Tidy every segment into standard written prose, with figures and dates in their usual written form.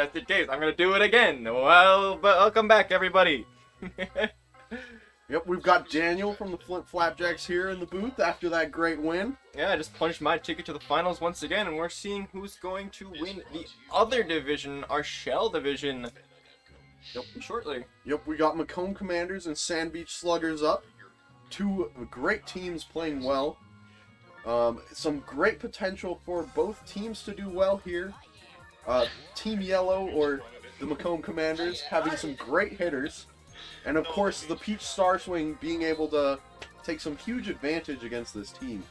just in case, I'm gonna do it again. Well, but welcome back, everybody. Yep, we've got Daniel from the Flint Flapjacks here in the booth after that great win. Yeah, I just punched my ticket to the finals once again, and we're seeing who's going to win the other division, our Shell division. Yep, shortly. Yep, we got Macomb Commanders and Sand Beach Sluggers up. Two great teams playing well. Some great potential for both teams to do well here. Team Yellow, or the Macomb Commanders, having some great hitters. And of course, the Peach Star Swing being able to take some huge advantage against this team.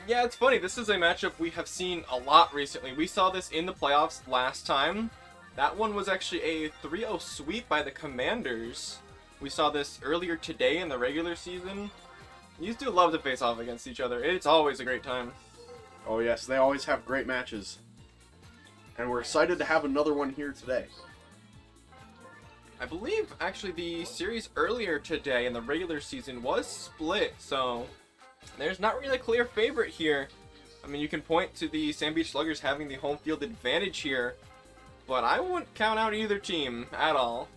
Yeah, it's funny. This is a matchup we have seen a lot recently. We saw this in the playoffs last time. That one was actually a 3-0 sweep by the Commanders. We saw this earlier today in the regular season. These do love to face off against each other. It's always a great time. Oh yes, they always have great matches. And we're excited to have another one here today. I believe, actually, the series earlier today in the regular season was split, so there's not really a clear favorite here. I mean, you can point to the Sand Beach Sluggers having the home field advantage here, but I wouldn't count out either team at all.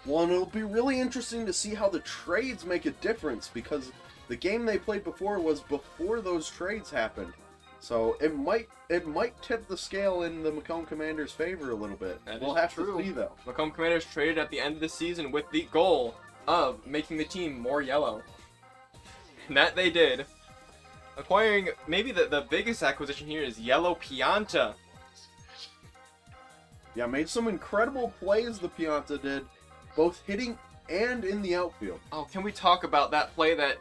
Well, and it'll be really interesting to see how the trades make a difference, because the game they played before was before those trades happened. So it might tip the scale in the Macomb Commanders' favor a little bit. We'll have to see, though. Macomb Commanders traded at the end of the season with the goal of making the team more yellow. And that they did. Acquiring, maybe the biggest acquisition here is Yellow Pianta. Yeah, made some incredible plays, the Pianta did, both hitting and in the outfield. Oh, can we talk about that play that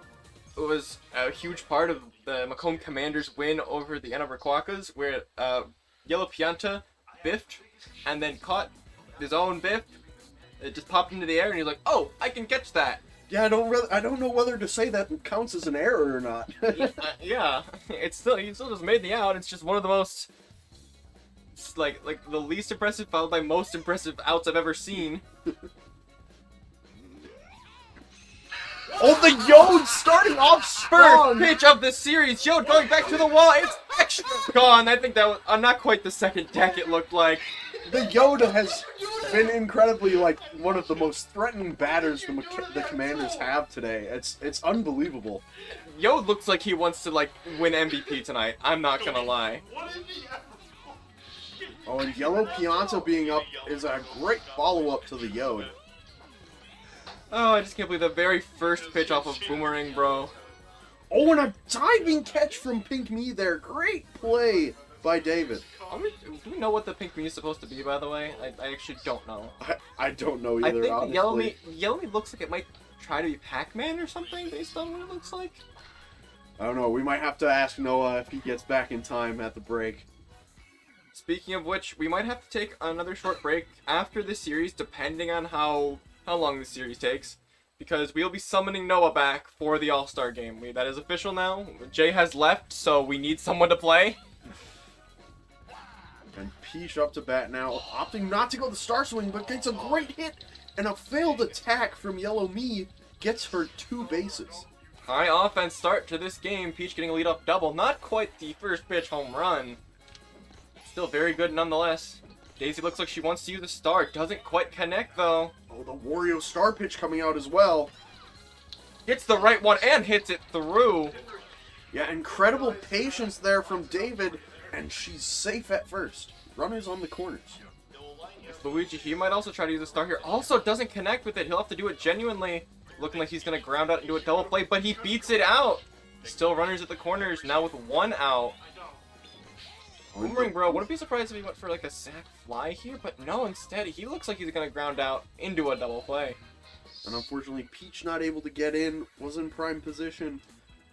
was a huge part of the Macomb Commanders' win over the Ann Arbor Quackers, where Yellow Pianta biffed and then caught his own biff. It just popped into the air, and he's like, "Oh, I can catch that." Yeah, I don't know whether to say that counts as an error or not. Yeah, he still just made the out. It's just one of the most like the least impressive followed by most impressive outs I've ever seen. Oh, the Yode starting off strong! First pitch of the series. Yode going back to the wall. It's extra gone. I think that was not quite the second deck it looked like. The Yoda has been incredibly, like, one of the most threatening batters the Commanders have today. It's unbelievable. Yode looks like he wants to, like, win MVP tonight. I'm not gonna lie. Oh, and Yellow Pianta being up is a great follow-up to the Yode. Oh, I just can't believe the very first pitch off of Boomerang, bro. Oh, and a diving catch from Pink Me there. Great play by David. Do we know what the Pink Me is supposed to be, by the way? I actually don't know. I don't know either, I think honestly. Yellow Me looks like it might try to be Pac-Man or something, based on what it looks like. I don't know. We might have to ask Noah if he gets back in time at the break. Speaking of which, we might have to take another short break after this series, depending on how long this series takes, because we'll be summoning Noah back for the All-Star game. That is official now. Jay has left, so we need someone to play. And Peach up to bat now, opting not to go the Star Swing, but gets a great hit, and a failed attack from Yellow Me gets her 2 bases. High offense start to this game. Peach getting a lead-off double. Not quite the first pitch home run. Still very good nonetheless. Daisy looks like she wants to use a star. Doesn't quite connect, though. Oh, the Wario star pitch coming out as well. Hits the right one and hits it through. Yeah, incredible patience there from David, and she's safe at first. Runners on the corners. It's Luigi, he might also try to use a star here. Also doesn't connect with it. He'll have to do it genuinely. Looking like he's going to ground out and do a double play, but he beats it out. Still runners at the corners, now with 1 out. Boomerang, bro, wouldn't be surprised if he went for like a sac fly here, but no, instead he looks like he's going to ground out into a double play. And unfortunately, Peach not able to get in, was in prime position,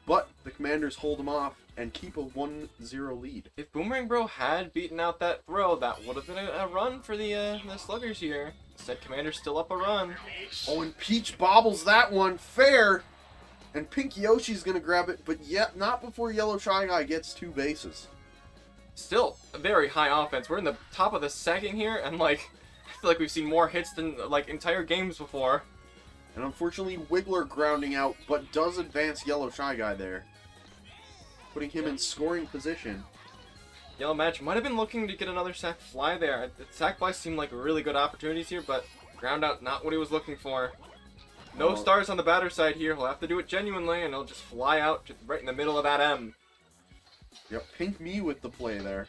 but the Commanders hold him off and keep a 1-0 lead. If Boomerang, bro, had beaten out that throw, that would have been a run for the Sluggers here. Instead, Commander's still up a run. Oh, and Peach bobbles that one fair, and Pink Yoshi's going to grab it, but yet not before Yellow Shy Guy gets 2 bases. Still a very high offense. We're in the top of the second here, and like I feel like we've seen more hits than like entire games before. And unfortunately, Wiggler grounding out, but does advance Yellow Shy Guy there, putting him in scoring position. Yellow Match might have been looking to get another sack fly there. The sack fly seemed like really good opportunities here, but ground out not what he was looking for. No stars on the batter side here. He'll have to do it genuinely, and he'll just fly out to right in the middle of that M. Yep, Pink Me with the play there.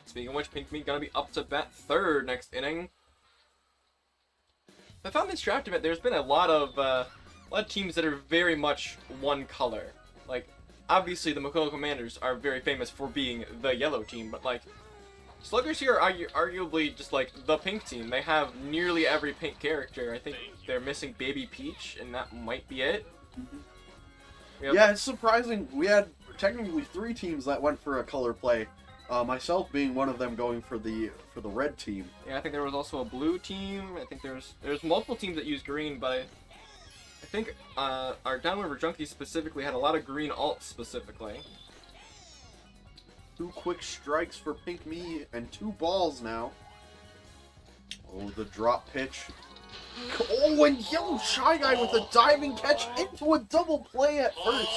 Speaking of which, Pink Me gonna be up to bat third next inning. I found this draft event, there's been a lot of teams that are very much one color. Like, obviously the Macomb Commanders are very famous for being the yellow team, but like, Sluggers here are arguably just like the pink team. They have nearly every pink character. I think they're missing Baby Peach, and that might be it. Yeah, it's surprising. We had technically 3 teams that went for a color play. Myself being one of them, going for the red team. Yeah, I think there was also a blue team. I think there's multiple teams that use green, but I think our Downriver Junkies specifically had a lot of green alts specifically. 2 quick strikes for Pink Me and 2 balls now. Oh, the drop pitch. Oh, and Yellow Shy Guy with a diving catch into a double play at first.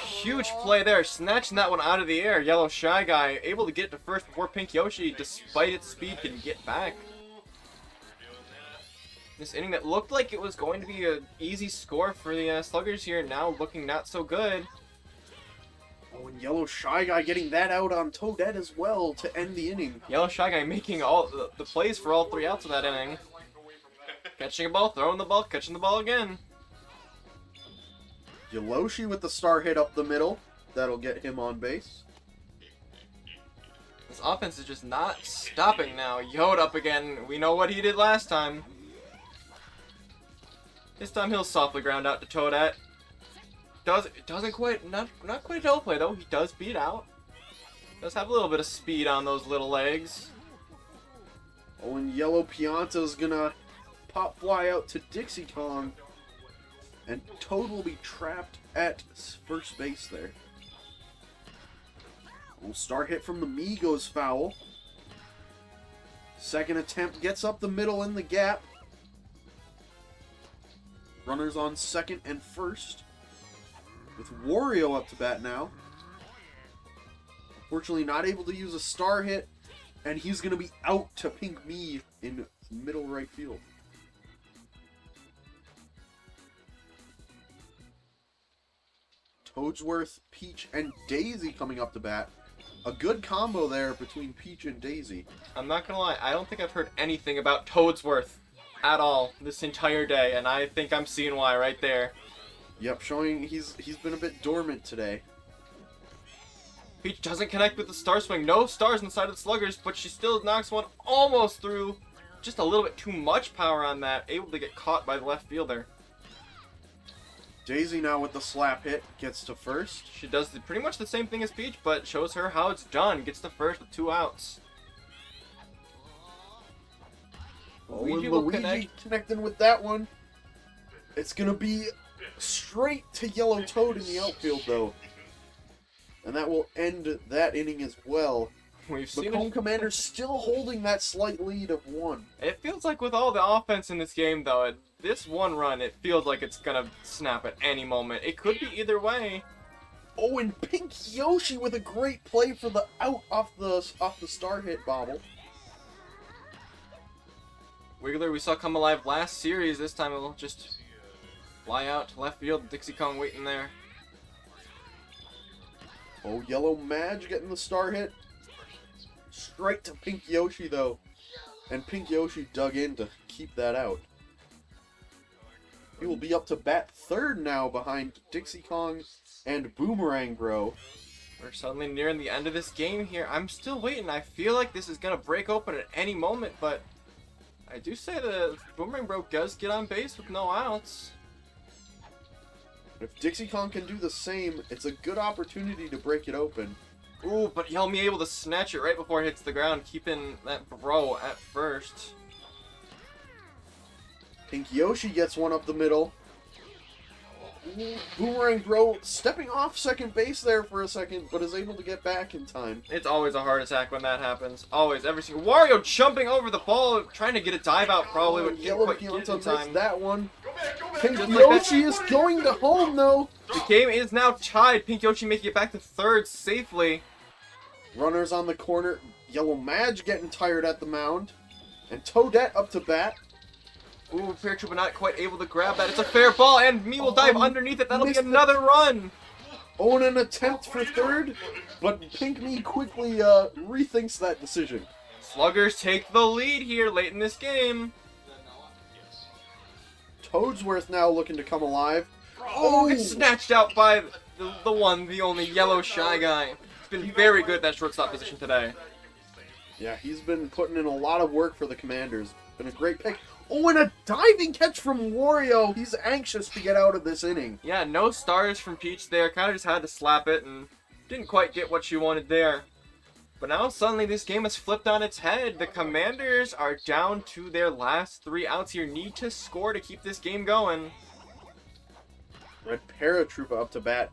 Huge play there, snatching that one out of the air. Yellow Shy Guy able to get to first before Pink Yoshi, despite its speed, can get back. This inning that looked like it was going to be an easy score for the Sluggers here, now looking not so good. Oh, and Yellow Shy Guy getting that out on Toadette as well to end the inning. Yellow Shy Guy making all the plays for all 3 outs of that inning. Catching a ball, throwing the ball, catching the ball again. Yoloshi with the star hit up the middle. That'll get him on base. This offense is just not stopping now. Yod up again. We know what he did last time. This time he'll softly ground out to Toadette. Doesn't quite, not quite a double play though. He does beat out. Does have a little bit of speed on those little legs. Oh, and Yellow Pianta's gonna pop fly out to Dixie Kong. And Toad will be trapped at first base there. Well, star hit from the Me goes foul. Second attempt gets up the middle in the gap. Runners on second and first. With Wario up to bat now. Unfortunately not able to use a star hit. And he's going to be out to Pink Me in middle right field. Toadsworth, Peach, and Daisy coming up to bat. A good combo there between Peach and Daisy. I'm not gonna lie, I don't think I've heard anything about Toadsworth at all this entire day, and I think I'm seeing why right there. Yep, showing he's been a bit dormant today. Peach doesn't connect with the star swing. No stars inside of the Sluggers, but she still knocks one almost through. Just a little bit too much power on that. Able to get caught by the left fielder. Daisy now with the slap hit, gets to first. She does pretty much the same thing as Peach, but shows her how it's done. Gets to first with 2 outs. Oh, Luigi connecting with that one. It's going to be straight to Yellow Toad in the outfield, though. And that will end that inning as well. We've seen Macomb Commanders still holding that slight lead of 1. It feels like with all the offense in this game, though, this one run, it feels like it's gonna snap at any moment. It could be either way. Oh, and Pink Yoshi with a great play for the out off the star hit bobble. Wiggler we saw come alive last series. This time it'll just fly out to left field. Dixie Kong waiting there. Oh, Yellow Madge getting the star hit. Straight to Pink Yoshi, though. And Pink Yoshi dug in to keep that out. He will be up to bat third now behind Dixie Kong and Boomerang Bro. We're suddenly nearing the end of this game here. I'm still waiting. I feel like this is going to break open at any moment, but I do say that Boomerang Bro does get on base with no outs. If Dixie Kong can do the same, it's a good opportunity to break it open. Ooh, but Yelmy able to snatch it right before it hits the ground, keeping that Bro at first. Pink Yoshi gets one up the middle. Boomerang Bro stepping off second base there for a second, but is able to get back in time. It's always a heart attack when that happens. Always, every single Wario jumping over the ball, trying to get a dive out probably, but Yellow can't quite get it in Pianta time. missed that one. Pink Just Yoshi is going to home though. The game is now tied. Pink Yoshi making it back to third safely. Runners on the corner. Yellow Madge getting tired at the mound. And Toadette up to bat. Ooh, Paratrooper not quite able to grab that. It's a fair ball, and me will dive underneath it. That'll be missed it. another run. Oh, and an attempt for third. But Pink Me quickly rethinks that decision. Sluggers take the lead here late in this game. Toadsworth now looking to come alive. Oh, gets snatched out by the one, the only yellow Shy Guy. He's been very good at that shortstop position today. Yeah, he's been putting in a lot of work for the Commanders. Been a great pick. Oh, and a diving catch from Wario. He's anxious to get out of this inning. Yeah, no stars from Peach there. Kind of just had to slap it and didn't quite get what she wanted there. But now suddenly this game has flipped on its head. The Commanders are down to their last 3 outs here. Need to score to keep this game going. Red Paratrooper up to bat.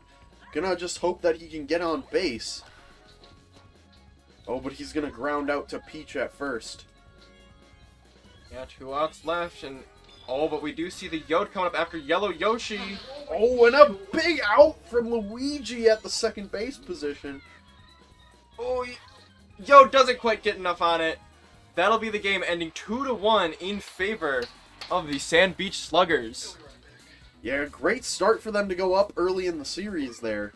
Gonna just hope that he can get on base. Oh, but he's gonna ground out to Peach at first. Yeah, 2 outs left, and oh, but we do see the Yod coming up after Yellow Yoshi. Oh, and a big out from Luigi at the second base position. Oh, Yod doesn't quite get enough on it. That'll be the game ending 2-1 in favor of the Sand Beach Sluggers. Yeah, great start for them to go up early in the series there.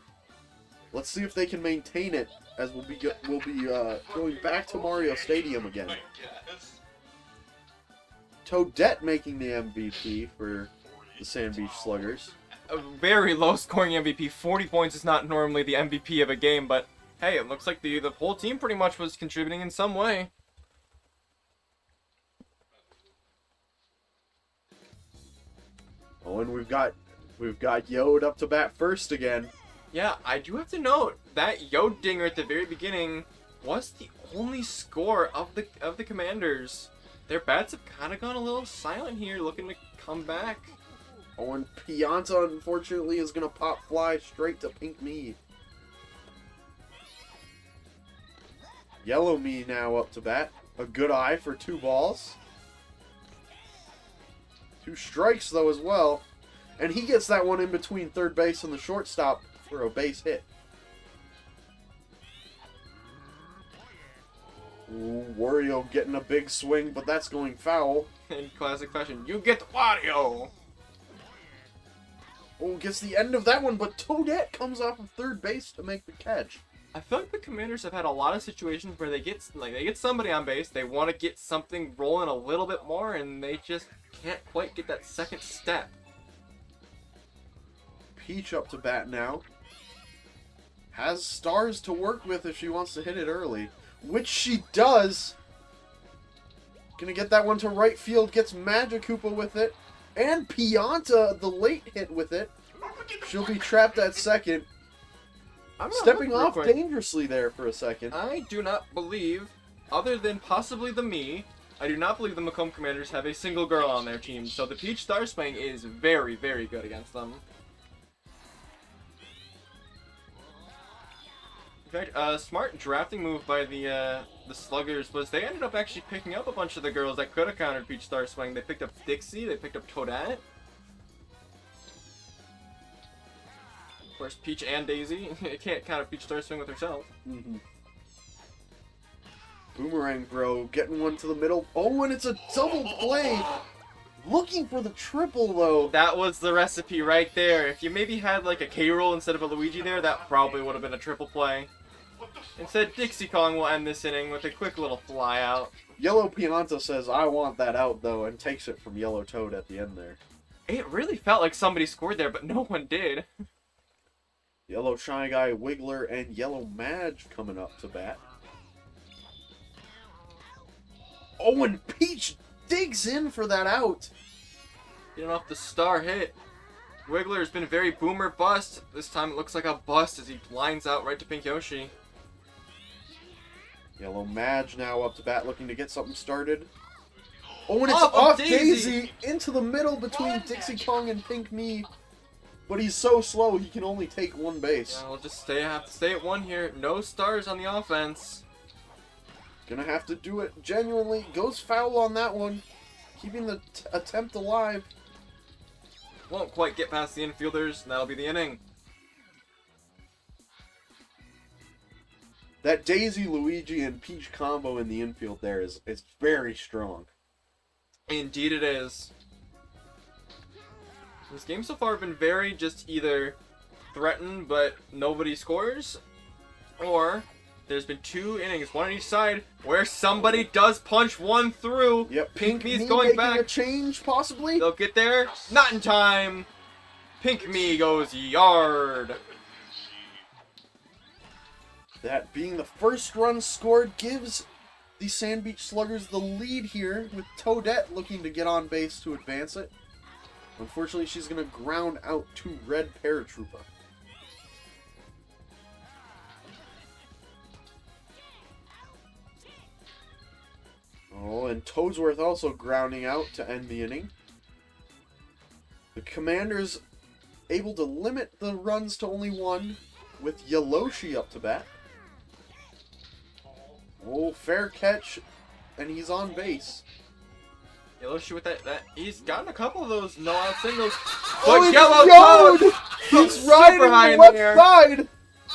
Let's see if they can maintain it as we'll be going back to Mario Stadium again. Toadette making the MVP for the Sand Beach Sluggers. A very low-scoring MVP. 40 points is not normally the MVP of a game, but hey, it looks like the whole team pretty much was contributing in some way. Oh, and we've got Yod up to bat first again. Yeah, I do have to note that Yod dinger at the very beginning was the only score of the Commanders. Their bats have kind of gone a little silent here, looking to come back. Oh, and Pianta, unfortunately, is going to pop fly straight to Pink Me. Yellow Me now up to bat. A good eye for 2 balls. 2 strikes, though, as well. And he gets that one in between third base and the shortstop for a base hit. Ooh, Wario getting a big swing, but that's going foul. In classic fashion, you get Wario! Oh, gets the end of that one, but Toadette comes off of third base to make the catch. I feel like the Commanders have had a lot of situations where they get somebody on base, they want to get something rolling a little bit more, and they just can't quite get that second step. Peach up to bat now. Has stars to work with if she wants to hit it early, which she does. Gonna get that one to right field, gets Magikoopa with it, and Pianta, the late hit with it. She'll be trapped at second. Stepping off dangerously there for a second. I do not believe, other than possibly the me, I do not believe the Macomb Commanders have a single girl on their team, so the Peach Star Spang is very, very good against them. In fact, a smart drafting move by the Sluggers was they ended up actually picking up a bunch of the girls that could have countered Peach Star Spang. They picked up Dixie, they picked up Toadette. Of course, Peach and Daisy. You can't counter Peach Star Swing with herself. Mm-hmm. Boomerang Bro getting one to the middle. Oh, and it's a double play. Looking for the triple, though. That was the recipe right there. If you maybe had like a K-roll instead of a Luigi there, that probably would have been a triple play. Instead, Dixie Kong will end this inning with a quick little fly out. Yellow Pianta says, I want that out, though, and takes it from Yellow Toad at the end there. It really felt like somebody scored there, but no one did. Yellow Shy Guy, Wiggler, and Yellow Madge coming up to bat. Oh, and Peach digs in for that out. Getting off the star hit. Wiggler has been very boomer bust. This time it looks like a bust as he lines out right to Pink Yoshi. Yellow Madge now up to bat looking to get something started. Oh, and it's Off of off Daisy. Daisy into the middle between Dixie Kong and Pink Me. But he's so slow he can only take one base. We'll just have to stay at 1 here. No stars on the offense. Gonna have to do it genuinely. Goes foul on that one. Keeping the attempt alive. Won't quite get past the infielders, and that'll be the inning. That Daisy, Luigi, and Peach combo in the infield there is very strong. Indeed it is. This game so far have been very just either threatened but nobody scores, or there's been 2 innings, one on each side, where somebody does punch one through. Yep, Pink Me's going back. a change, possibly? They'll get there. Not in time. Pink Me goes yard. That being the first run scored gives the Sand Beach Sluggers the lead here, with Toadette looking to get on base to advance it. Unfortunately, she's going to ground out to Red Paratroopa. Oh, and Toadsworth also grounding out to end the inning. The Commanders able to limit the runs to only 1 with Yaloshi up to bat. Oh, fair catch, and he's on base. Yaloshi with that he's gotten a couple of those no-out singles. But But Yellow Toad! He's riding super high the in left the air. side!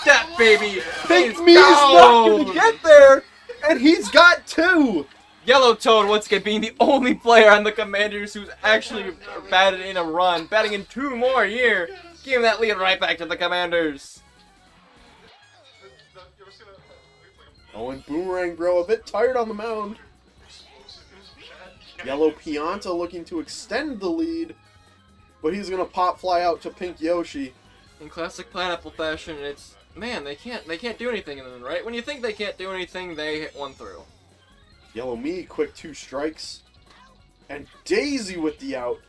That baby Pink is Me's not going to gone! get there, and he's got 2! Yellow Toad once again being the only player on the Commanders who's actually batted in a run, batting in 2 more here, giving that lead right back to the Commanders. Oh, and Boomerang Bro a bit tired on the mound. Yellow Pianta looking to extend the lead, but he's going to pop fly out to Pink Yoshi. In classic Pineapple fashion, it's, man, they can't do anything, and then right when you think they can't do anything, they hit one through. Yellow Me, quick 2 strikes. And Daisy with the out.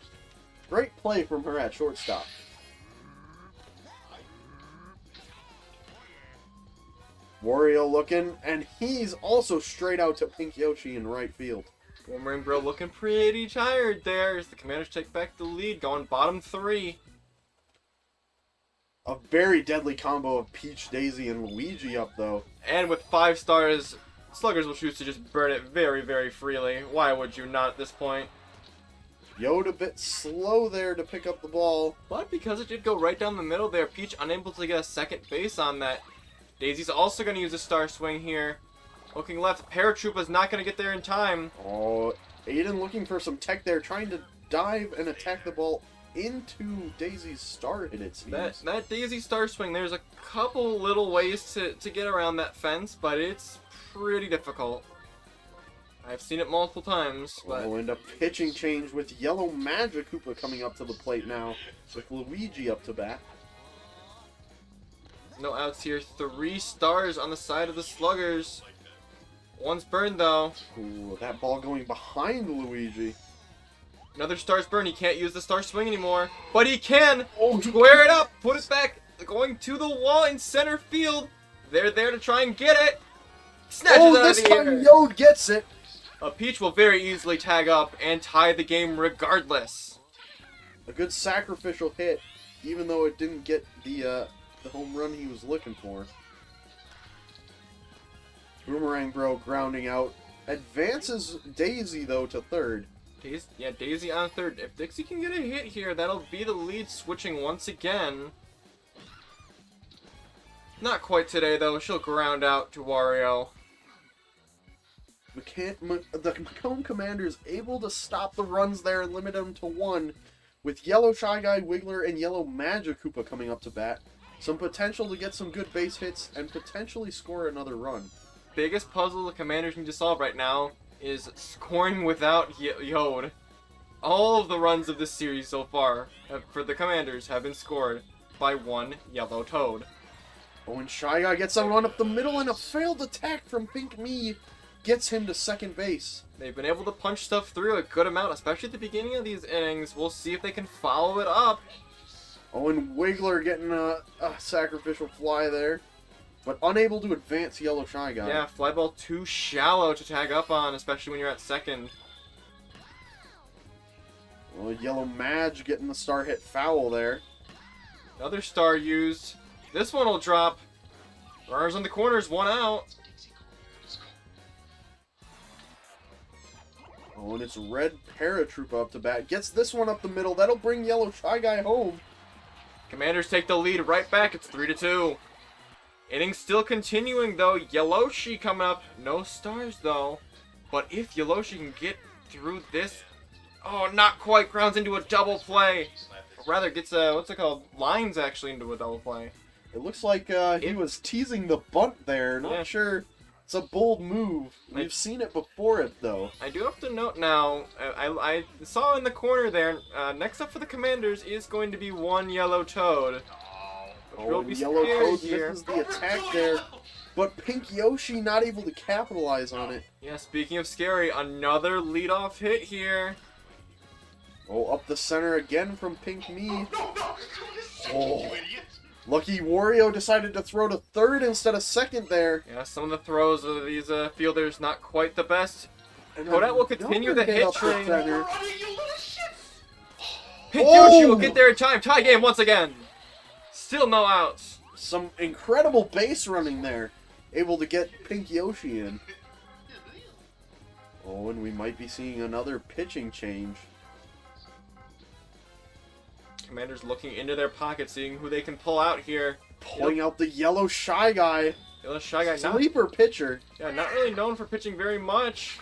Great play from her at shortstop. Wario looking, and he's also straight out to Pink Yoshi in right field. Boomerang Bro looking pretty tired there as the Commanders take back the lead, going bottom 3. A very deadly combo of Peach, Daisy, and Luigi up, though. And with 5 stars, Sluggers will choose to just burn it very, very freely. Why would you not at this point? Yode a bit slow there to pick up the ball. But because it did go right down the middle there, Peach unable to get a second base on that. Daisy's also going to use a star swing here. Looking left, Paratroopa's not going to get there in time. Oh, Aiden looking for some tech there, trying to dive and attack the ball into Daisy's star hit, it seems. That Daisy star swing, there's a couple little ways to get around that fence, but it's pretty difficult. I've seen it multiple times, but... Oh, and a pitching change with Yellow Magikoopa coming up to the plate now, with Luigi up to bat. No outs here. 3 stars on the side of the Sluggers. One's burned, though. Ooh, that ball going behind Luigi. Another star's burned. He can't use the star swing anymore. But he can! Oh, Square it up! Put it back! Going to the wall in center field. They're there to try and get it. Snatches it out this of the time air. Yode gets it. Peach will very easily tag up and tie the game regardless. A good sacrificial hit, even though it didn't get the home run he was looking for. Boomerang Bro grounding out. Advances Daisy, though, to third. Daisy on third. If Dixie can get a hit here, that'll be the lead switching once again. Not quite today, though. She'll ground out to Wario. The Macomb Commanders able to stop the runs there and limit them to 1, with Yellow Shy Guy, Wiggler, and Yellow Magikoopa coming up to bat. Some potential to get some good base hits and potentially score another run. Biggest puzzle the Commanders need to solve right now is scoring without Yode. All of the runs of this series so far for the Commanders have been scored by 1 Yellow Toad. Oh, and Shy Guy gets a run up the middle, and a failed attack from Pink Me gets him to second base. They've been able to punch stuff through a good amount, especially at the beginning of these innings. We'll see if they can follow it up. Oh, and Wiggler getting a sacrificial fly there, but unable to advance Yellow Shy Guy. Yeah, fly ball too shallow to tag up on, especially when you're at second. Well, Yellow Madge getting the star hit foul there. Another star used. This one will drop. Runners on the corners, 1 out. Oh, and it's Red Paratroopa up to bat. Gets this one up the middle. That'll bring Yellow Shy Guy home. Commanders take the lead right back. It's 3-2. Inning still continuing, though. Yeloshi coming up. No stars, though. But if Yeloshi can get through this... Oh, not quite. Grounds into a double play. Or rather, gets, what's it called? Lines, actually, into a double play. It looks like he was teasing the bunt there. Not sure. It's a bold move. We've seen it before it, though. I do have to note now, I saw in the corner there, next up for the Commanders is going to be one Yellow Toad. Oh, Yellow Toad misses the attack there, but Pink Yoshi not able to capitalize on it. Yeah, speaking of scary, another leadoff hit here. Oh, up the center again from Pink Me. Oh. Lucky Wario decided to throw to third instead of second there. Yeah, some of the throws of these fielders not quite the best. Kodak will continue the hit train. Pink Yoshi will get there in time. Tie game once again. Still no outs. Some incredible base running there. Able to get Pink Yoshi in. Oh, and we might be seeing another pitching change. Commanders looking into their pocket, seeing who they can pull out here. Pulling out the Yellow Shy Guy. Yellow Shy Guy. Sleeper pitcher. Yeah, not really known for pitching very much.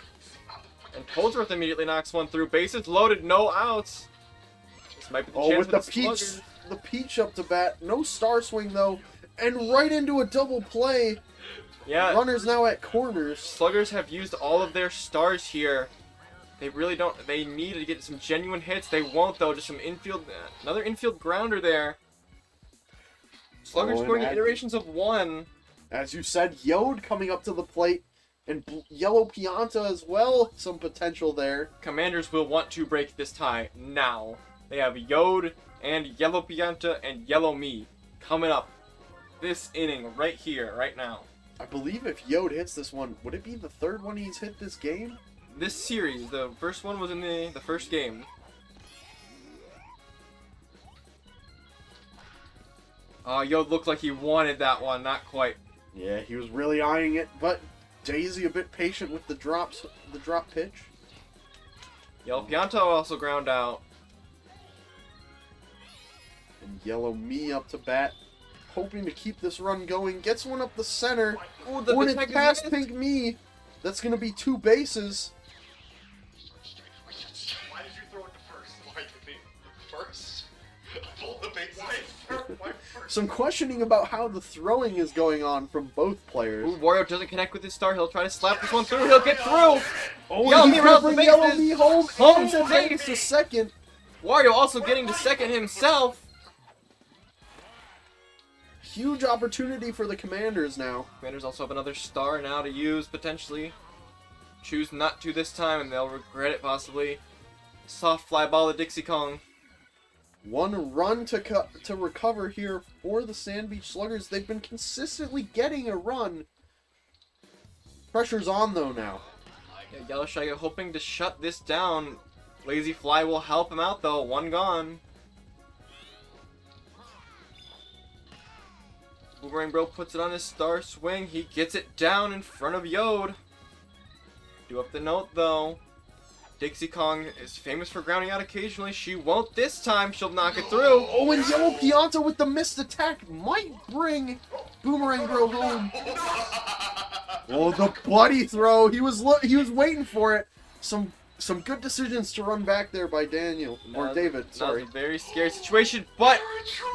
And Toadsworth immediately knocks one through. Bases loaded, no outs. This might be the chance with for the Peach up to bat. No star swing, though. And right into a double play. Yeah. Runners now at corners. Sluggers have used all of their stars here. They really don't. They need to get some genuine hits. They won't, though. Just some infield. Another infield grounder there. Sluggers scoring iterations of one. As you said, Yode coming up to the plate. And Yellow Pianta as well. Some potential there. Commanders will want to break this tie now. They have Yode and Yellow Pianta and Yellow Me coming up this inning right here, right now. I believe if Yode hits this one, would it be the third one he's hit this game? This series, the first one was in the first game. Yode looked like he wanted that one, not quite. Yeah, he was really eyeing it, but Daisy a bit patient with the drop pitch. Yellow Pianto also ground out. And Yellow Me up to bat, hoping to keep this run going. Gets one up the center. Ooh, when it's past Pink Me, that's going to be two bases. Why did you throw it to first? Why did you first? Pull the bases. Why first? Some questioning about how the throwing is going on from both players. Ooh, Wario doesn't connect with his star. He'll try to slap this one through. He'll get through. Oh, Yellow he Me rounds the bring Yellow bases. Me home. Home And safe. to second. Wario also getting to second himself. Huge opportunity for the Commanders now. Commanders also have another star now to use, potentially. Choose not to this time, and they'll regret it, possibly. Soft fly ball to Dixie Kong. One run to recover here for the Sand Beach Sluggers. They've been consistently getting a run. Pressure's on, though, now. Yeah, Yellow Shy Guy hoping to shut this down. Lazy Fly will help him out, though. One gone. Boomerang Bro puts it on his star swing. He gets it down in front of Yode. Do up the note, though. Dixie Kong is famous for grounding out occasionally. She won't this time. She'll knock it through. Oh, and Yellow Pianta with the missed attack might bring Boomerang Bro home. Oh, the buddy throw. He was waiting for it. Some good decisions to run back there by Daniel. Or David, sorry. That was a very scary situation, but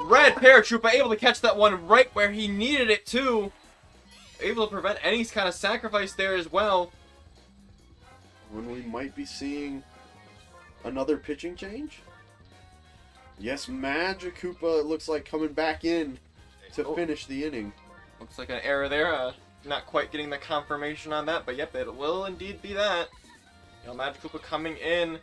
Red Paratrooper able to catch that one right where he needed it too. Able to prevent any kind of sacrifice there as well. When we might be seeing another pitching change? Yes, Magic Koopa, it looks like, coming back in to finish the inning. Looks like an error there. Not quite getting the confirmation on that, but yep, it will indeed be that. You know, Magic Koopa coming in.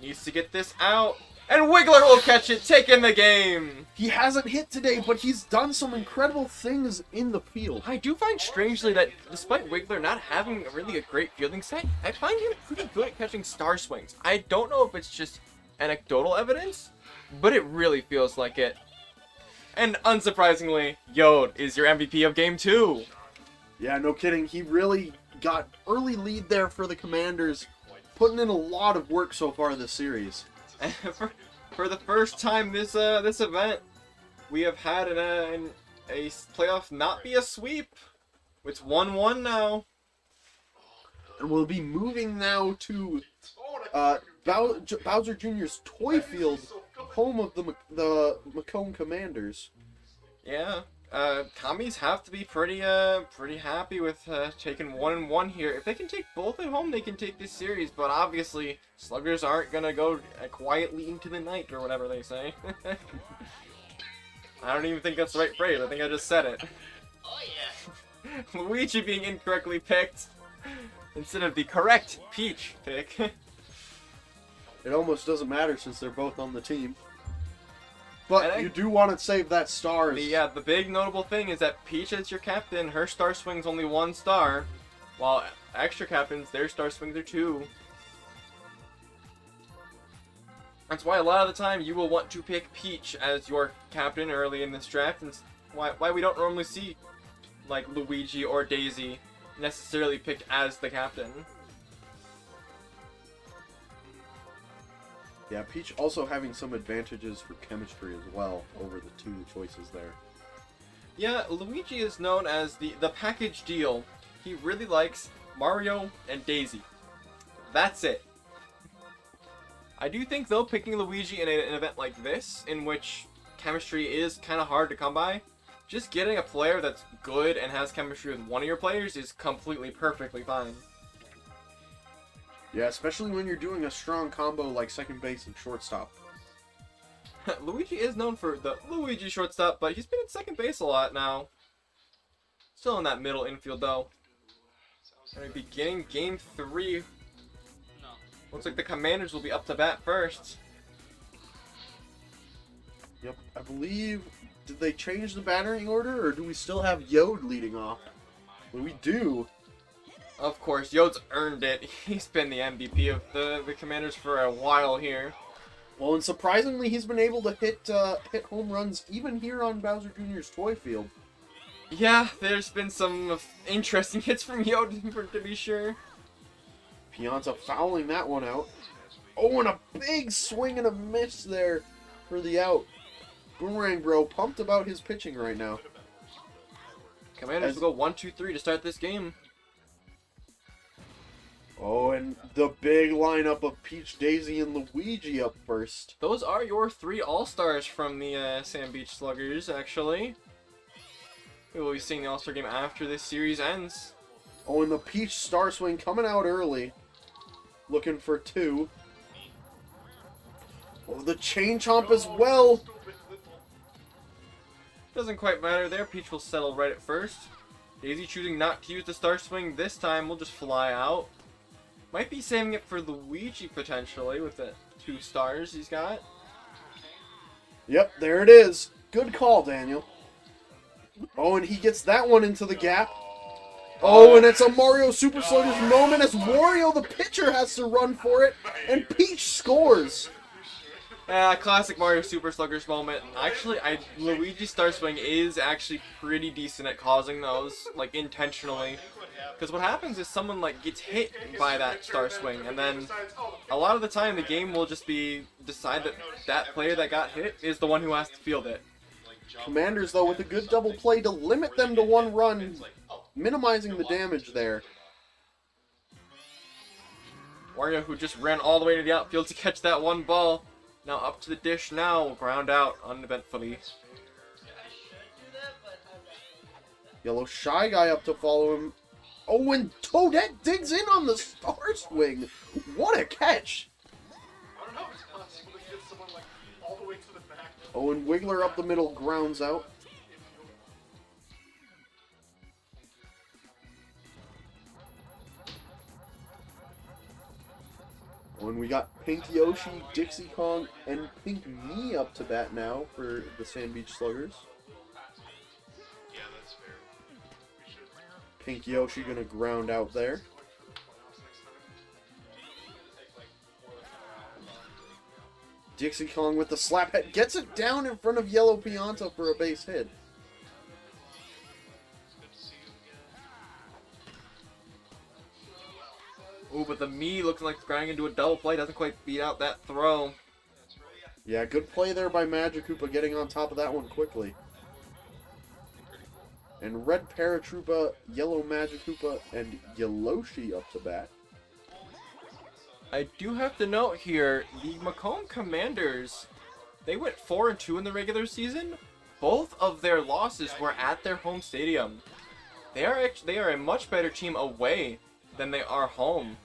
Needs to get this out. And Wiggler will catch it, taking the game. He hasn't hit today, but he's done some incredible things in the field. I do find strangely that despite Wiggler not having really a great fielding set, I find him pretty good at catching star swings. I don't know if it's just anecdotal evidence, but it really feels like it. And unsurprisingly, Yode is your MVP of Game 2. Yeah, no kidding. He really got early lead there for the Commanders, putting in a lot of work so far this series. For the first time this event, we have had an a playoff not be a sweep. It's 1-1 now. And we'll be moving now to Bowser Jr.'s Toy Field, home of the Macomb Commanders. Yeah, commies have to be pretty happy with taking 1-1 here. If they can take both at home, they can take this series. But obviously, Sluggers aren't gonna go quietly into the night or whatever they say. I don't even think that's the right phrase. I think I just said it. Oh yeah. Luigi being incorrectly picked instead of the correct Peach pick. It almost doesn't matter since they're both on the team. But And you do want to save that stars. The big notable thing is that Peach as your captain, her star swing's only 1 star, while extra captains, their star swings are 2. That's why a lot of the time you will want to pick Peach as your captain early in this draft, and why we don't normally see like Luigi or Daisy necessarily picked as the captain. Yeah, Peach also having some advantages for chemistry as well over the 2 choices there. Yeah, Luigi is known as the package deal. He really likes Mario and Daisy. That's it. I do think, though, picking Luigi in an event like this, in which chemistry is kind of hard to come by, just getting a player that's good and has chemistry with one of your players is completely perfectly fine. Yeah, especially when you're doing a strong combo like second base and shortstop. Luigi is known for the Luigi shortstop, but he's been at second base a lot now. Still in that middle infield, though. And beginning game 3. Looks like the Commanders will be up to bat first. Yep, I believe... Did they change the battering order, or do we still have Yod leading off? Well, we do. Of course, Yod's earned it. He's been the MVP of the Commanders for a while here. Well, and surprisingly, he's been able to hit home runs even here on Bowser Jr.'s Toy Field. Yeah, there's been some interesting hits from Yod, to be sure. Pianta fouling that one out. Oh, and a big swing and a miss there for the out. Boomerang Bro pumped about his pitching right now. Commanders will go 1-2-3 to start this game. Oh, and the big lineup of Peach, Daisy, and Luigi up first. Those are your 3 All-Stars from the Sand Beach Sluggers, actually. We will be seeing the All-Star game after this series ends. Oh, and the Peach Star Swing coming out early. Looking for 2. Oh, the Chain Chomp as well. Doesn't quite matter there. Peach will settle right at first. Daisy choosing not to use the Star Swing this time. Will just fly out. Might be saving it for Luigi potentially with the 2 stars he's got. Yep, there it is. Good call, Daniel. Oh, and he gets that one into the gap. Oh, and it's a Mario Super Sluggers moment as Wario, the pitcher, has to run for it, and Peach scores. Classic Mario Super Sluggers moment. Actually, Luigi Star Swing is actually pretty decent at causing those, like, intentionally. Because what happens is someone, like, gets hit by that Star Swing, and then a lot of the time the game will just decide that that player that got hit is the one who has to field it. Commanders, though, with a good double play to limit them to 1 run, minimizing the damage there. Wario, who just ran all the way to the outfield to catch that 1 ball. Now up to the dish now, ground out uneventfully. Yellow Shy Guy up to follow him. Oh, and Toadette digs in on the Star Swing. What a catch. I don't know if it's possible to get someone like all the way to the back. Oh, and Wiggler up the middle grounds out. When we got Pink Yoshi, Dixie Kong, and Pink Me up to bat now for the Sand Beach Sluggers. Yeah, that's fair. We should. Pink Yoshi gonna ground out there. Dixie Kong with the slap head gets it down in front of Yellow Pianta for a base hit. Ooh, but the me looks like it's grinding into a double play. Doesn't quite beat out that throw. Yeah, good play there by Magic Koopa getting on top of that one quickly. And Red Paratroopa, Yellow Magikoopa, and Yoloshi up to bat. I do have to note here, the Macomb Commanders, they went 4-2 in the regular season. Both of their losses were at their home stadium. They are a much better team away than they are home.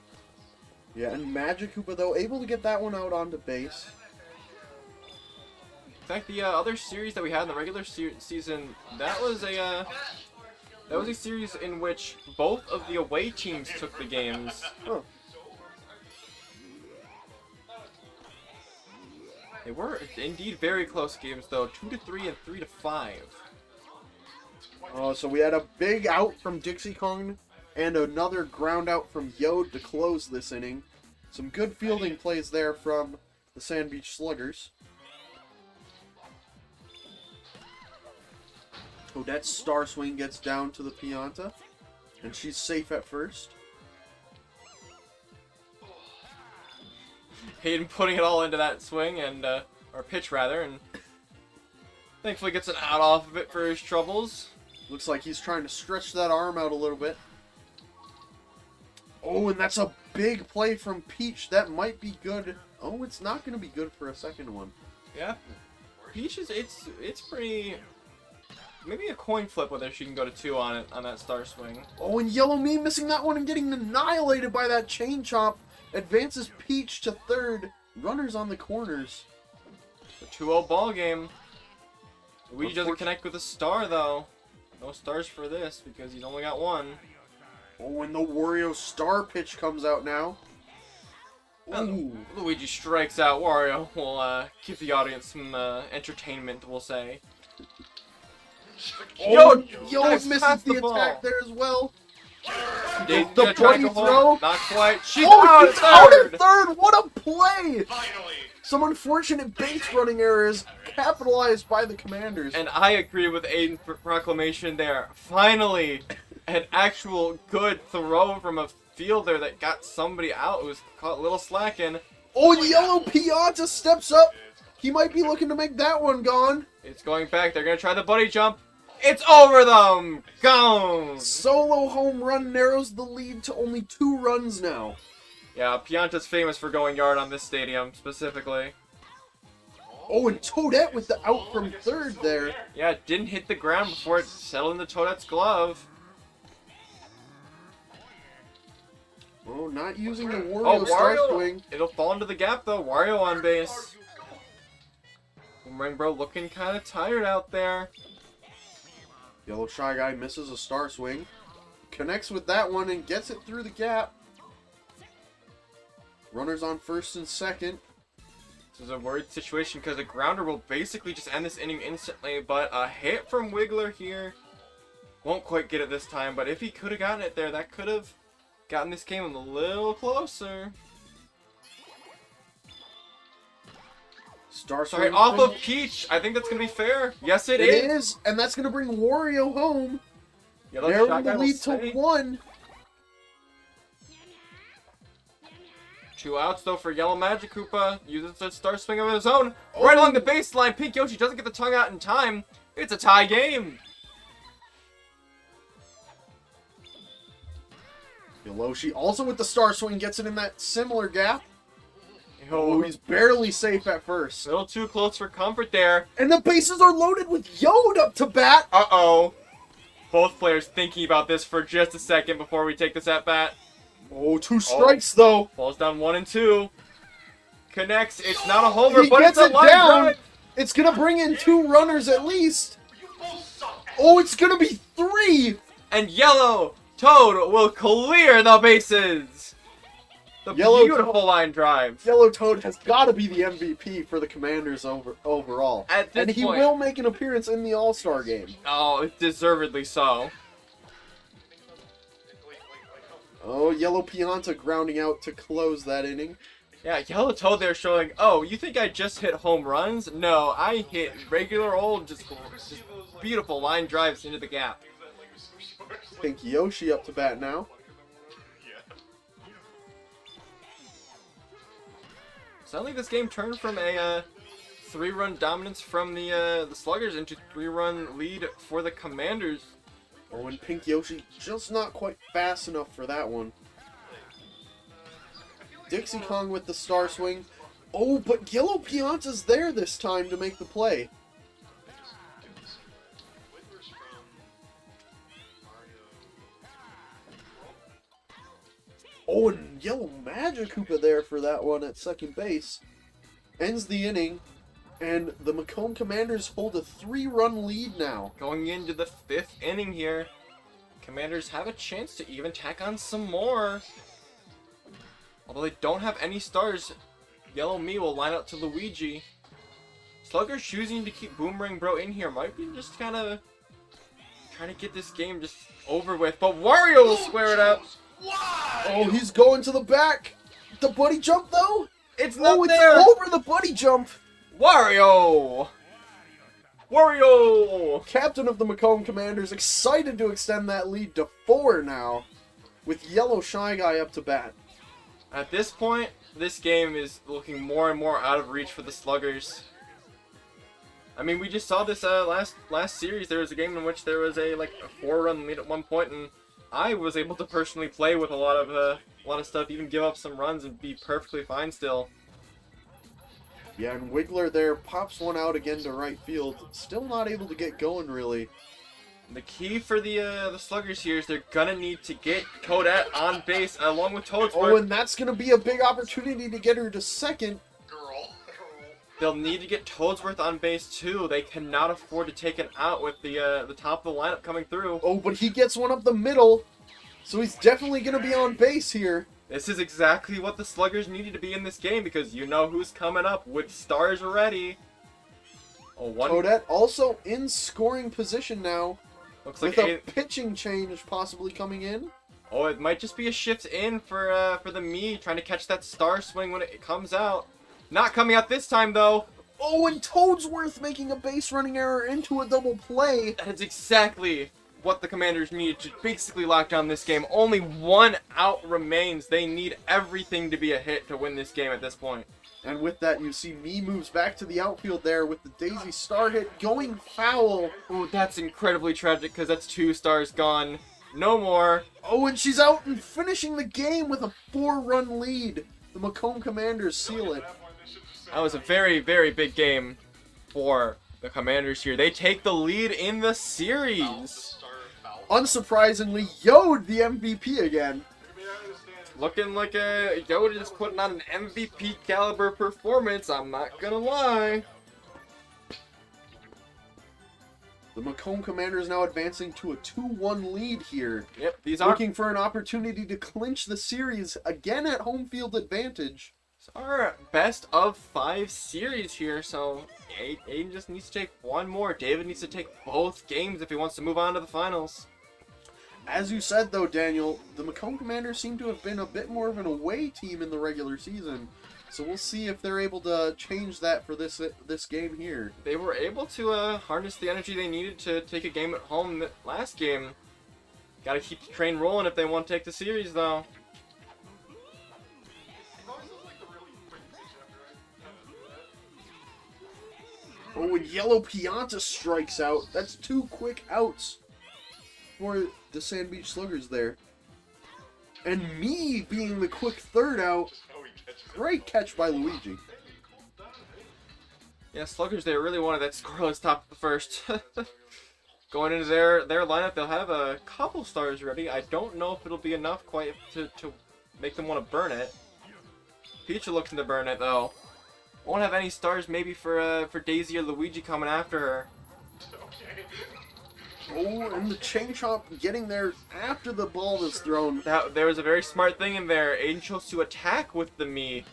Yeah, and Magikoopa, though, able to get that one out onto base. In fact, the other series that we had in the regular season, that was a series in which both of the away teams took the games. Huh. They were indeed very close games, though, 2-3 and 3-5. Oh, so we had a big out from Dixie Kong and another ground out from Yode to close this inning. Some good fielding plays there from the Sand Beach Sluggers. Odette's star swing gets down to the Pianta, and she's safe at first. Hayden putting it all into that swing, and or pitch rather, and thankfully gets an out off of it for his troubles. Looks like he's trying to stretch that arm out a little bit. Oh, and that's a big play from Peach. That might be good. Oh, it's not going to be good for a second one. Yeah, Peach is it's pretty. Maybe a coin flip whether she can go to 2 on it on that star swing. Oh, and Yellow Me missing that one and getting annihilated by that chain chomp. Advances Peach to third. Runners on the corners. A 2-0 ball game. Luigi doesn't connect with a star though. No stars for this because he's only got one. Oh, and the Wario star pitch comes out now. Ooh. Luigi strikes out. Wario will give the audience some entertainment, we'll say. Oh, Yo Nice misses pass the the ball. attack there as well. The The bunny throw. Not quite. She's Oh, out she's at out third. at third. What a play! Finally! Some unfortunate base running errors capitalized by the Commanders. And I agree with Aiden's proclamation there. Finally, an actual good throw from a fielder that got somebody out who was caught a little slacking. Oh, and Yellow Pianta steps up. He might be looking to make that one gone. It's going back. They're going to try the buddy jump. It's over them. Gone. Solo home run narrows the lead to only 2 runs now. Yeah, Pianta's famous for going yard on this stadium, specifically. Oh, and Toadette with the out from third there. Yeah, it didn't hit the ground before it settled into Toadette's glove. Oh, not using the Oh, Wario star Wario! swing. It'll fall into the gap, though. Wario on base. Boomerang Bro looking kind of tired out there. Yellow Shy Guy misses a star swing. Connects with that one and gets it through the gap. Runners on first and second. This is a worried situation because a grounder will basically just end this inning instantly, but a hit from Wiggler here. Won't quite get it this time, but if he could have gotten it there, that could have gotten this game a little closer. Star Sorry, swing. off of Peach. I think that's going to be fair. Yes, It is. is, and that's going to bring Wario home. Yellow Narrowing Shot the Guy will lead to stay. 1. 2 outs, though, for Yellow Magikoopa. Uses a star swing of his own. Right along the baseline. Pink Yoshi doesn't get the tongue out in time. It's a tie game. Yoloshi also with the star swing gets it in that similar gap. Oh, Oh, he's barely safe at first. a little too close for comfort there. And the bases are loaded with Yode up to bat. Uh-oh. Both players thinking about this for just a second before we take this at bat. Oh, 2 strikes though. Falls down 1 and 2. Connects. It's not a homer, He but gets it's a it line down. drive. It's going to bring in 2 runners at least. You both suck. Oh, it's going to be 3. And Yellow Toad will clear the bases. The Yellow beautiful line drive. Yellow Toad has got to be the MVP for the Commanders overall. At this And he point. will make an appearance in the All-Star game. Oh, deservedly so. Oh, Yellow Pianta grounding out to close that inning. Yeah, Yellow Toad there showing, oh, you think I just hit home runs? No, I hit regular old, just beautiful line drives into the gap. Pink Yoshi up to bat now. Suddenly this game turned from a 3-run dominance from the Sluggers into 3-run lead for the Commanders. Oh, and Pink Yoshi just not quite fast enough for that one. Dixie Kong with the star swing. Oh, but Yellow Pianta's there this time to make the play. Oh, and Yellow Magikoopa there for that one at second base. Ends the inning, and the Macomb Commanders hold a 3-run lead now. Going into the 5th inning here, Commanders have a chance to even tack on some more. Although they don't have any stars, Yellow Me will line up to Luigi. Sluggers choosing to keep Boomerang Bro in here might be just kind of trying to get this game just over with. But Wario will square it up. Oh, he's going to the back. The buddy jump, though? It's not it's there. over the buddy jump. Wario! Wario! Captain of the Macomb Commanders excited to extend that lead to 4 now, with Yellow Shy Guy up to bat. At this point, this game is looking more and more out of reach for the Sluggers. I mean, we just saw this last series. There was a game in which there was a 4-run lead at one point, and I was able to personally play with a lot of stuff, even give up some runs and be perfectly fine still. Yeah, and Wiggler there pops one out again to right field. Still not able to get going, really. The key for the Sluggers here is they're gonna need to get Toadette on base along with Toadsworth. Oh, and that's going to be a big opportunity to get her to second. Girl. They'll need to get Toadsworth on base too. They cannot afford to take an out with the top of the lineup coming through. Oh, but he gets one up the middle, so he's definitely going to be on base here. This is exactly what the Sluggers needed to be in this game because you know who's coming up with stars already. Oh, Toadette also in scoring position now. Looks like with a pitching change possibly coming in. Oh, it might just be a shift in for the me trying to catch that star swing when it comes out. Not coming out this time though. Oh, and Toadsworth making a base running error into a double play. That is exactly what the Commanders need to basically lock down this game. Only 1 out remains. They need everything to be a hit to win this game at this point. And with that, you see Me moves back to the outfield there with the Daisy star hit going foul. Ooh, that's incredibly tragic because that's 2 stars gone. No more. Oh, and she's out and finishing the game with a 4-run lead. The Macomb Commanders seal it. That was a very, very big game for the Commanders here. They take the lead in the series. Unsurprisingly, Yode the MVP again. Looking like Yoda is putting on an MVP caliber performance, I'm not gonna lie. The Macomb Commanders now advancing to a 2-1 lead here. Yep, these are looking for an opportunity to clinch the series again at home field advantage. It's our best of 5 series here, so Aiden just needs to take 1 more. David needs to take both games if he wants to move on to the finals. As you said, though, Daniel, the Macomb Commanders seem to have been a bit more of an away team in the regular season. So we'll see if they're able to change that for this game here. They were able to harness the energy they needed to take a game at home the last game. Got to keep the train rolling if they want to take the series, though. Oh, and Yellow Pianta strikes out. That's 2 quick outs for the Sand Beach Sluggers there. And Me being the quick 3rd out. Great catch by Luigi. Yeah, Sluggers, they really wanted that scoreless top of the first. Going into their lineup, they'll have a couple stars ready. I don't know if it'll be enough quite to make them want to burn it. Peach are looking to burn it, though. Won't have any stars maybe for Daisy or Luigi coming after her. Oh, and the chain chomp getting there after the ball is thrown. There was a very smart thing in there. Aiden chose to attack with the me,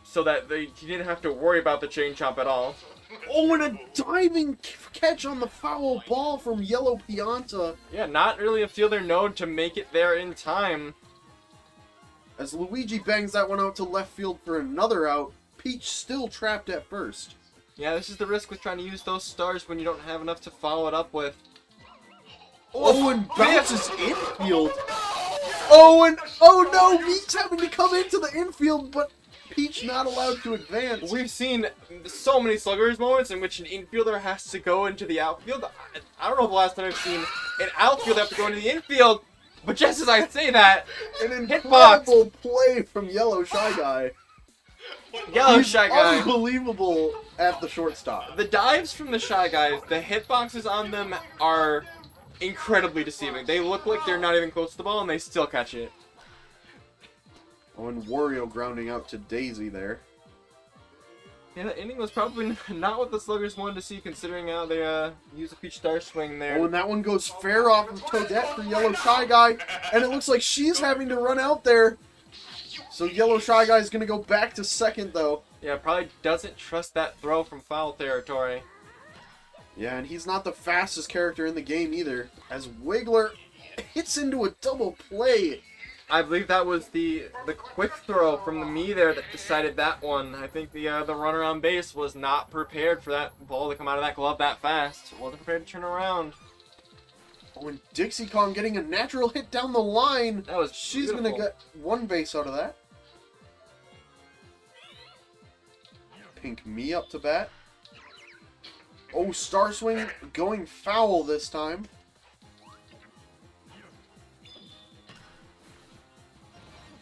so that he didn't have to worry about the chain chomp at all. Oh, and a diving catch on the foul ball from Yellow Pianta. Yeah, not really a fielder known to make it there in time. As Luigi bangs that one out to left field for another out, Peach still trapped at first. Yeah, this is the risk with trying to use those stars when you don't have enough to follow it up with. Oh, and bounces infield. Oh, and oh no, Peach having to come into the infield, but Peach not allowed to advance. We've seen so many Sluggers moments in which an infielder has to go into the outfield. I don't know the last time I've seen an outfield after going to the infield. But just as I say that, An hitbox. incredible play from Yellow Shy Guy. Yellow He's Shy Guy. unbelievable at the shortstop. The dives from the Shy Guys, the hitboxes on them are incredibly deceiving. They look like they're not even close to the ball, and they still catch it. Oh, and Wario grounding out to Daisy there. Yeah, the inning was probably not what the Sluggers wanted to see, considering how they used a Peach Star swing there. Oh, and that one goes fair off of Toadette for Yellow Shy Guy. And it looks like she's having to run out there. So Yellow Shy Guy is going to go back to second, though. Yeah, probably doesn't trust that throw from foul territory. Yeah, and he's not the fastest character in the game either. As Wiggler hits into a double play. I believe that was the quick throw from the me there that decided that one. I think the runner on base was not prepared for that ball to come out of that glove that fast. Wasn't prepared to turn around. Oh, and Dixie Kong getting a natural hit down the line. That was She's beautiful. going to get one base out of that. Pink Me up to bat. Oh, Star Swing going foul this time.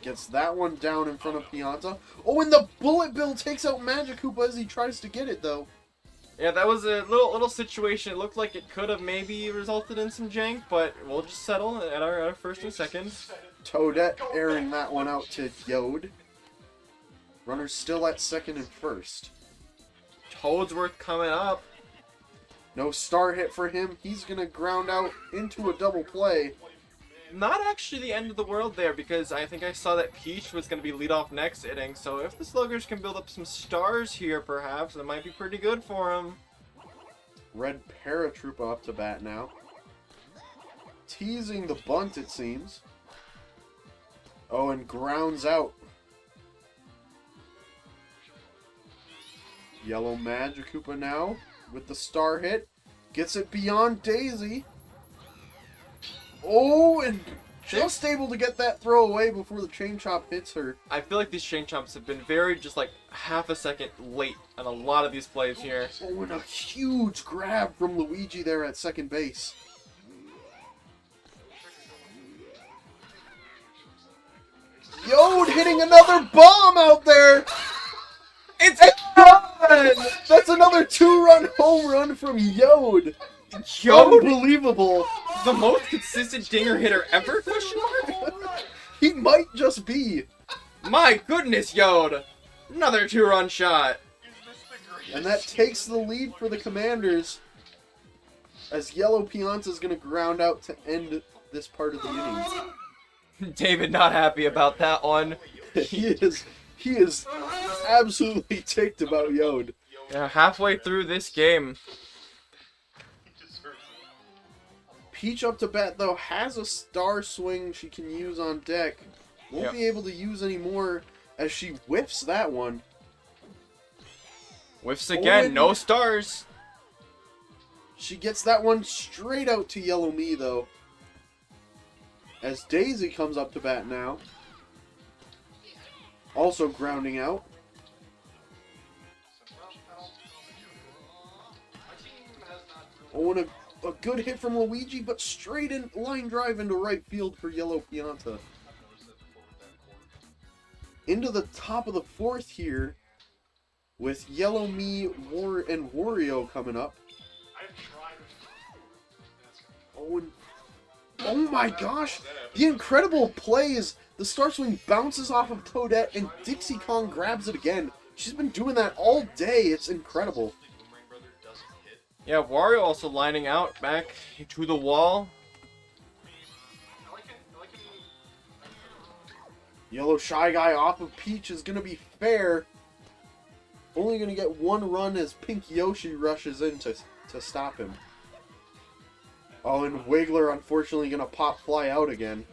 Gets that one down in front of Pianta. Oh, and the Bullet Bill takes out Magic-Koopa as he tries to get it, though. Yeah, that was a little situation. It looked like it could have maybe resulted in some jank, but we'll just settle at our first and second. Toadette airing that one out to Yode. Runner's still at second and first. Toadsworth coming up. No star hit for him. He's going to ground out into a double play. Not actually the end of the world there, because I think I saw that Peach was going to be lead off next inning, so if the Sluggers can build up some stars here, perhaps, that might be pretty good for them. Red Paratroopa up to bat now. Teasing the bunt, it seems. Oh, and grounds out. Yellow Magic-Koopa now with the star hit. Gets it beyond Daisy. Oh, and just able to get that throw away before the chain chomp hits her. I feel like these chain chomps have been very, just like, half a second late on a lot of these plays here. Oh, and a huge grab from Luigi there at second base. Yode hitting another bomb out there! It's a run! That's another 2-run home run from Yode! Yode, Unbelievable! the most consistent dinger hitter ever, question mark? He might just be. My goodness, Yode! Another 2-run shot. And that takes the lead for the Commanders. As Yellow Pianta's going to ground out to end this part of the inning. David not happy about that one. He is absolutely ticked about Yode. Yeah, halfway through this game. Peach up to bat, though, has a star swing she can use on deck. Won't Yep. be able to use anymore as she whiffs that one. Whiffs again, and- no stars. She gets that one straight out to Yellow Me, though. As Daisy comes up to bat now. Also grounding out. Oh, and a good hit from Luigi, but straight in line drive into right field for Yellow Pianta. Into the top of the fourth here with Yellow Me and Wario coming up. Oh, and oh my gosh! The incredible plays! The star swing bounces off of Toadette and Dixie Kong grabs it again. She's been doing that all day. It's incredible. Yeah, Wario also lining out back to the wall. Yellow Shy Guy off of Peach is going to be fair. Only going to get one run as Pink Yoshi rushes in to stop him. Oh, and Wiggler unfortunately going to pop fly out again.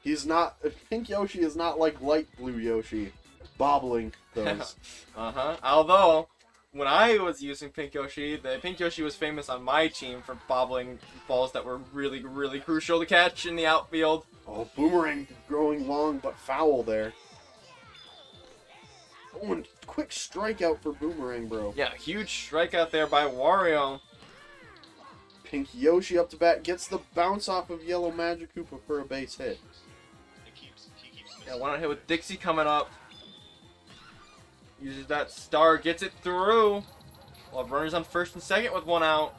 He's not... Pink Yoshi is not like light blue Yoshi. Bobbling those. Although, when I was using Pink Yoshi, the Pink Yoshi was famous on my team for bobbling balls that were really, really crucial to catch in the outfield. Oh, Boomerang growing long but foul there. Oh, and quick strikeout for Boomerang, bro. Yeah, huge strikeout there by Wario. Pink Yoshi up to bat, gets the bounce off of Yellow Magikoopa for a base hit. He keeps Yeah, missing. one out hit with Dixie coming up. Uses that star, gets it through. We'll have runners on first and second with one out.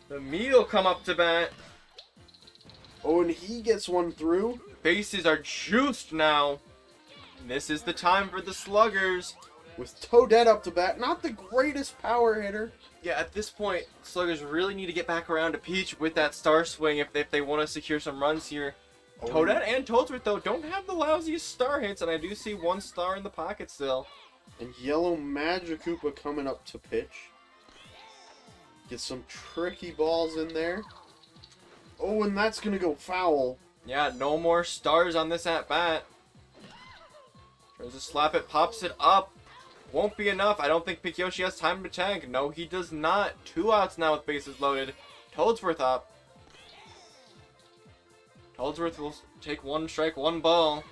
The Mead will come up to bat. Oh, and he gets one through. Bases are juiced now. And this is the time for the Sluggers. With Toadette up to bat, not the greatest power hitter. Yeah, at this point, Sluggers really need to get back around to Peach with that star swing if they want to secure some runs here. Oh. Toadette and Toadsworth, though, don't have the lousiest star hits, and I do see one star in the pocket still. And Yellow Magikoopa coming up to pitch. Get some tricky balls in there. Oh, and that's going to go foul. Yeah, no more stars on this at-bat. Tries to slap it, pops it up. Won't be enough. I don't think Pikyoshi has time to tag. No, he does not. 2 outs now with bases loaded. Toadsworth up. Toadsworth will take 1 strike, 1 ball.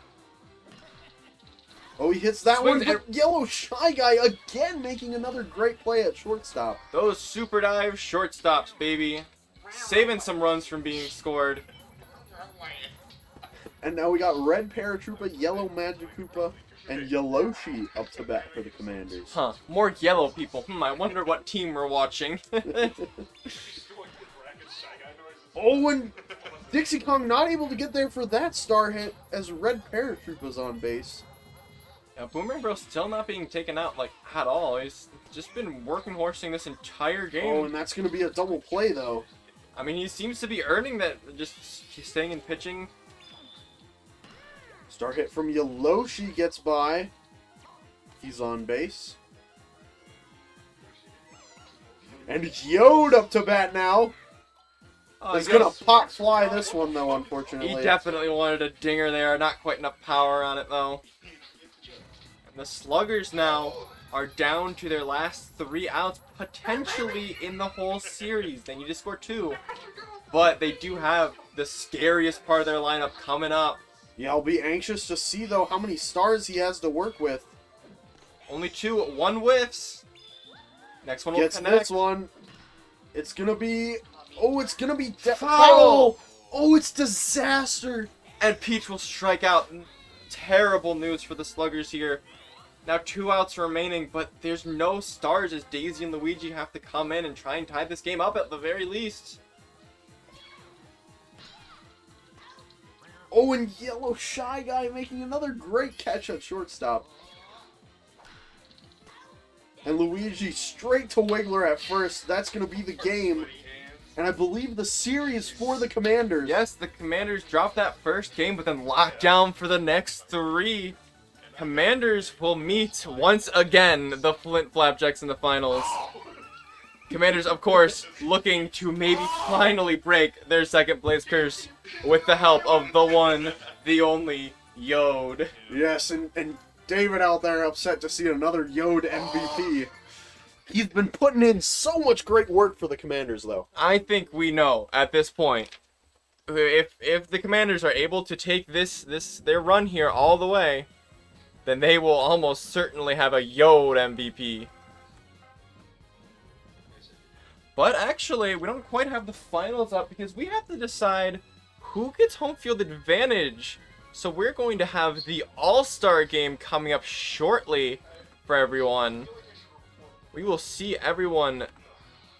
Oh, he hits that Swings one, but Yellow Shy Guy again making another great play at shortstop. Those super dive shortstops, baby. Saving some runs from being scored. And now we got Red Paratroopa, Yellow Magikoopa, and Yelloshi up to bat for the Commanders. Huh, more yellow people. I wonder what team we're watching. Oh, and Dixie Kong not able to get there for that star hit as Red Paratroopa's on base. Yeah, Boomerang Bro still not being taken out, like, at all. He's just been working horsing this entire game. Oh, and that's going to be a double play, though. I mean, he seems to be earning that, just staying and pitching. Star hit from Yelloshi gets by. He's on base. And Yod up to bat now. Oh, He's going to pop fly this one, though, unfortunately. He definitely wanted a dinger there. Not quite enough power on it, though. And the Sluggers now are down to their last 3 outs, potentially in the whole series. They need to score 2. But they do have the scariest part of their lineup coming up. Yeah, I'll be anxious to see, though, how many stars he has to work with. Only 2, 1 whiffs. Next one will Gets connect. this one. It's going to be... Oh, it's going to be... Foul! Oh, it's disaster! And Peach will strike out. Terrible news for the Sluggers here. Now 2 outs remaining, but there's no stars as Daisy and Luigi have to come in and try and tie this game up at the very least. Oh, and Yellow Shy Guy making another great catch at shortstop. And Luigi straight to Wiggler at first. That's going to be the game. And I believe the series for the Commanders. Yes, the Commanders dropped that first game, but then locked down for the next 3. Commanders will meet once again the Flint Flapjacks in the finals. Commanders, of course, looking to maybe finally break their second place curse with the help of the one, the only, Yod. Yes, and David out there upset to see another Yod MVP. He's been putting in so much great work for the Commanders, though. I think we know at this point, if the Commanders are able to take their run here all the way, then they will almost certainly have a Yod MVP. But actually, we don't quite have the finals up because we have to decide who gets home field advantage. So we're going to have the All-Star game coming up shortly for everyone. We will see everyone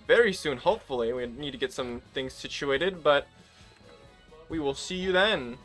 very soon, hopefully. We need to get some things situated, but we will see you then.